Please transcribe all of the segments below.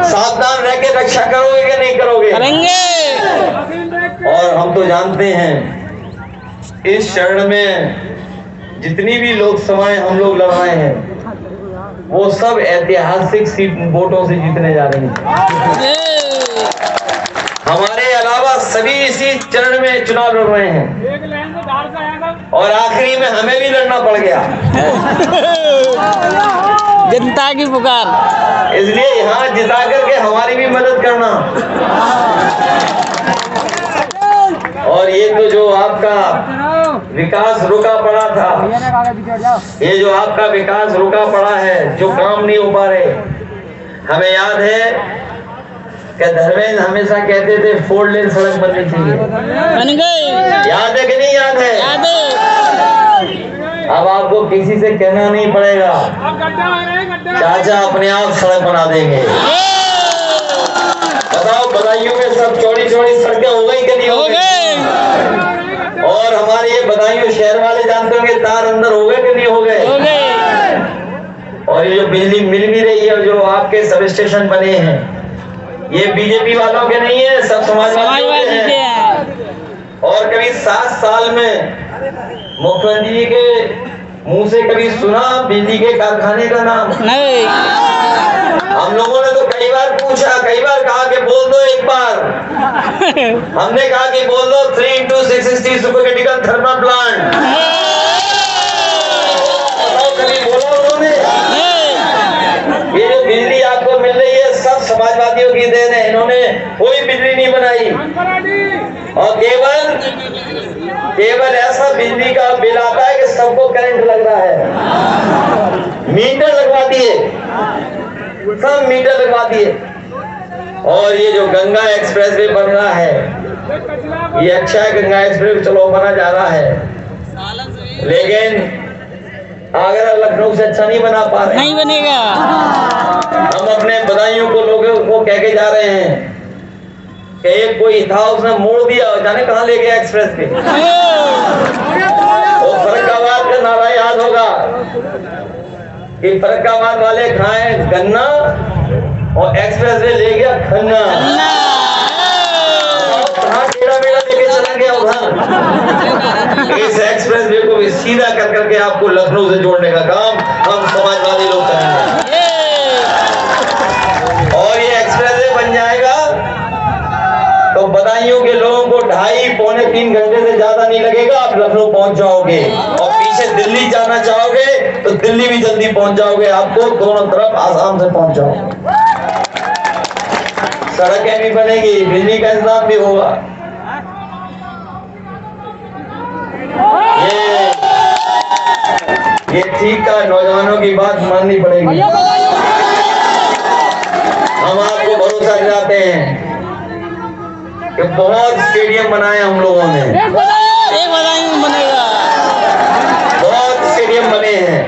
सावधान रह के रक्षा करोगे कि नहीं करोगे? करेंगे। और हम तो जानते हैं इस चरण में जितनी भी लोकसभाएं हम लोग लड़ रहे हैं वो सब ऐतिहासिक सीट वोटों से जीतने जा रही हैं। हमारे अलावा सभी इसी चरण में चुनाव लड़ रहे हैं और आखिरी में हमें भी लड़ना पड़ गया। जनता की पुकार, इसलिए यहाँ जिता करके हमारी भी मदद करना। और ये तो जो आपका विकास रुका पड़ा था, ये जो आपका विकास रुका पड़ा है, जो काम नहीं हो पा रहे, हमें याद है कि धर्मेंद्र हमेशा कहते थे 4 लेन सड़क बननी चाहिए। बन गई। याद है कि नहीं याद है? याद है। अब आपको किसी से कहना नहीं पड़ेगा, चाचा अपने आप सड़क बना देंगे। बताओ बदायूं में सब चौड़ी चौड़ी सड़कें हो गई कि नहीं हो गई? और हमारे ये बदायूं शहर वाले जानते होंगे तार अंदर हो गए कि नहीं हो गए? और ये जो बिजली मिल भी रही है, जो आपके सब स्टेशन बने हैं, ये बीजेपी वालों के नहीं है, सब समाजवादी के हैं। और कभी 7 साल में मुख्यमंत्री जी के मुंह से कभी सुना बिजली के कारखाने का नाम? नहीं। हम लोगों ने तो कई बार पूछा, कई बार कहा कि बोल दो एक बार। हमने कहा कि बोल दो 3 into 660 super critical thermal plant. कभी बोला उन्होंने? ये जो बिजली आपको मिल रही है सब समाजवादियों की देन है। इन्होंने कोई बिजली नहीं बनाई और केवल ऐसा बिजली का बिल आता है कि सबको करंट लग रहा है। मीटर लगवा दिए, सब मीटर लगवा दिए। और ये जो गंगा एक्सप्रेस वे बन रहा है, ये अच्छा है, गंगा एक्सप्रेस चलो बना जा रहा है, लेकिन आगरा लखनऊ से अच्छा नहीं बना पा रहे। नहीं बनेगा। हम अपने बदायूं को लोगों को कह के जा रहे हैं कि एक कोई था उसने मोड़ दिया, जाने कहाँ ले गया एक्सप्रेस पे। वो फर्रुखाबाद का नारा याद होगा कि फर्रुखाबाद वाले खाए गन्ना और एक्सप्रेस वे ले गया खन्ना। कहाँ टेढ़ा मेढ़ा लेके चला गया उधर। इस एक्सप्रेस वे को भी सीधा कर करके आपको लखनऊ से जोड़ने का काम हम समाजवादी लोग करेंगे। और ये एक्सप्रेस वे बन जाएगा तो बदायूं के लोगों को 2.5-3 घंटे से ज्यादा नहीं लगेगा, आप लखनऊ पहुंच जाओगे। और पीछे दिल्ली जाना चाहोगे तो दिल्ली भी जल्दी पहुंच जाओगे, आपको दोनों तरफ आसाम से पहुंच जाओगे। सड़कें भी बनेगी, बिजली का इंतजाम भी होगा। ये ठीक है, नौजवानों की बात माननी पड़ेगी। हम आपको भरोसा दिलाते हैं कि बहुत स्टेडियम बनाए हम लोगों ने, एक बदायूं बनेगा। बहुत स्टेडियम बने हैं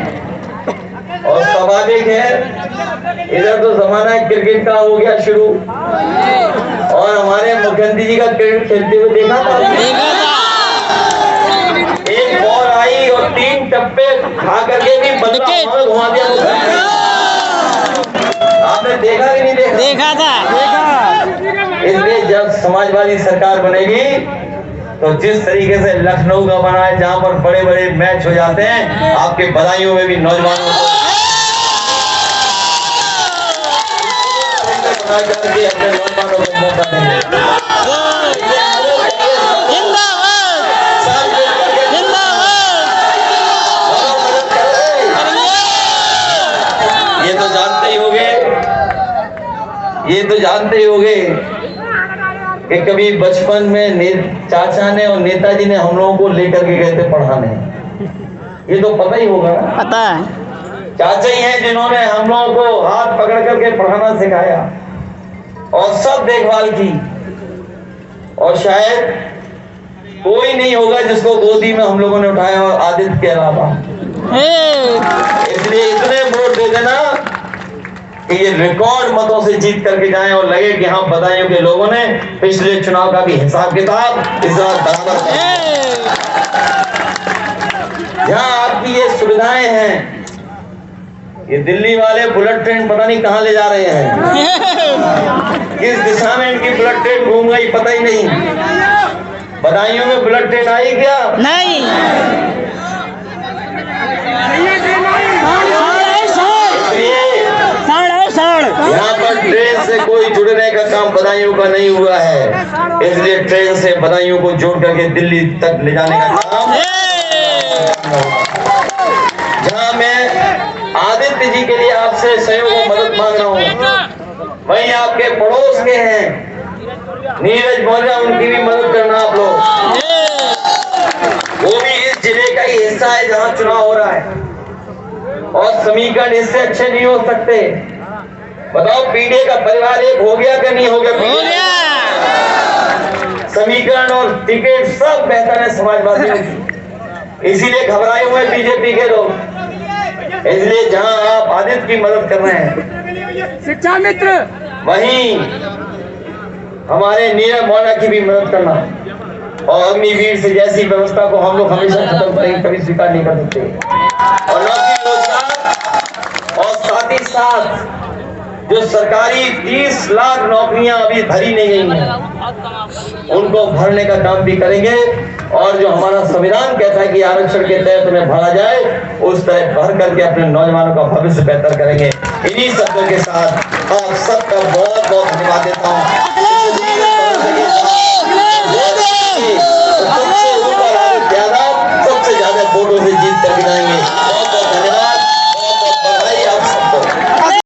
और स्वाभाविक है इधर तो जमाना क्रिकेट का हो गया शुरू। और हमारे मुख्यमंत्री जी का क्रिकेट खेलते हुए देखा था, एक बॉल आई और 3 टप्पे खा करके भी बदला घुमा दिया। आपने देखा कि नहीं देखा? देखा था। इसलिए जब समाजवादी सरकार बनेगी तो जिस तरीके से लखनऊ का बना है, जहां पर बड़े बड़े मैच हो जाते हैं, आपके बदायूं में भी नौजवानों को अपने नौजवानों को मौका देंगे। ये तो जानते ही होंगे कि कभी बचपन में चाचा ने और नेताजी ने हम लोगों को लेकर के गए थे पढ़ाने। ये तो पता ही होगा, पता है। चाचा ही हैं जिन्होंने हम लोगों को हाथ पकड़ करके पढ़ाना सिखाया और सब देखभाल की। और शायद कोई नहीं होगा जिसको गोदी में हम लोगों ने उठाया और आदित्य के अलावा। इसलिए इतने वोट दे देना कि ये रिकॉर्ड मतों से जीत करके जाएं और लगे कि हाँ बदायूं के लोगों ने पिछले चुनाव का भी हिसाब किताब इस बार बराबर किया। यहाँ आपकी ये सुविधाएं हैं, ये दिल्ली वाले बुलेट ट्रेन पता नहीं कहाँ ले जा रहे हैं, किस दिशा में इनकी बुलेट ट्रेन घूम गई पता ही नहीं। बदायूं में बुलेट ट्रेन आई क्या? नहीं। यहाँ पर ट्रेन से कोई जुड़ने का काम बदायूं का नहीं हुआ है, इसलिए ट्रेन से बदायूं को जोड़ करके दिल्ली तक ले जाने का काम। जहाँ मैं आदित्य जी के लिए आपसे सहयोग और मदद मांग रहा हूँ, वहीं आपके पड़ोस के हैं नीरज मौर्य, उनकी भी मदद करना आप लोग। वो भी इस जिले का ही हिस्सा है जहाँ चुनाव हो रहा है, और समीकरण इससे अच्छे नहीं हो सकते। बताओ पीडीए का परिवार एक हो गया कि नहीं हो गया? हो गया। समीकरण और टिकट सब बेहतर है समाजवादियों की, इसीलिए घबराए हुए बीजेपी के लोग। इसलिए जहां आप आदित्य की मदद कर रहे हैं, शिक्षा मित्र, वहीं हमारे नीरज मौर्य की भी मदद करना, और अग्निवीर से जैसी व्यवस्था को हम लोग हमेशा खत्म करेंगे, कभी स्वीकार नहीं कर सकते। और नौकरी रोजगार, और साथ ही साथ जो सरकारी 30 लाख नौकरियां अभी भरी नहीं गई हैं, उनको भरने का काम भी करेंगे। और जो हमारा संविधान कहता है कि आरक्षण के तहत में भरा जाए, उस तरह भर करके अपने नौजवानों का भविष्य बेहतर करेंगे। इन्हीं शब्दों के साथ आप सबका बहुत बहुत धन्यवाद देता हूँ।